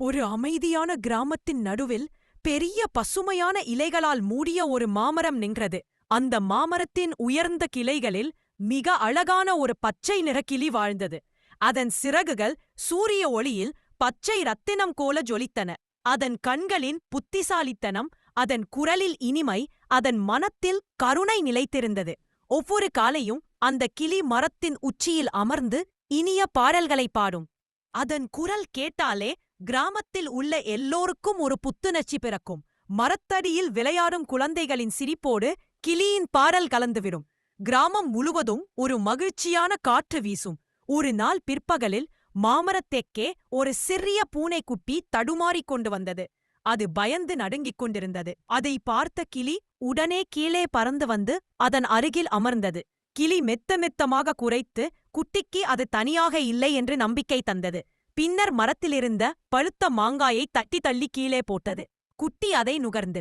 ஒரு அமைதியான கிராமத்தின் நடுவில் பெரிய பசுமையான இலைகளால் மூடிய ஒரு மாமரம் நின்றது. அந்த மாமரத்தின் உயர்ந்த கிளைகளில் மிக அழகான ஒரு பச்சை நிற கிளி வாழ்ந்தது. அதன் சிறகுகள் சூரிய ஒளியில் பச்சை ரத்தினம் போல ஜொலித்தன. அதன் கண்களின் புத்திசாலித்தனம், அதன் குரலில் இனிமை, அதன் மனத்தில் கருணை நிலைத்திருந்தது. ஒவ்வொரு காலையும் அந்த கிளி மரத்தின் உச்சியில் அமர்ந்து இனிய பாடல்களை பாடும். அதன் குரல் கேட்டாலே கிராமத்தில் உள்ள எல்லோருக்கும் ஒரு புத்துணர்ச்சி பிறக்கும். மரத்தடியில் விளையாடும் குழந்தைகளின் சிரிப்போடு கிளியின் பாடல் கலந்துவிடும். கிராமம் முழுவதும் ஒரு மகிழ்ச்சியான காற்று வீசும். ஒரு நாள் பிற்பகலில் மாமரத்தெக்கே ஒரு சிறிய பூனைக்குட்டி தடுமாறிக் கொண்டு வந்தது. அது பயந்து நடுங்கிக் கொண்டிருந்தது. அதை பார்த்த கிளி உடனே கீழே பறந்து வந்து அதன் அருகில் அமர்ந்தது. கிளி மெத்த மெத்தமாக குரைத்து குட்டிக்கு அது தனியாக இல்லை என்று நம்பிக்கை தந்தது. பின்னர் மரத்திலிருந்த பழுத்த மாங்காயை தட்டி தள்ளி கீழே போட்டது. குட்டி அதை நுகர்ந்து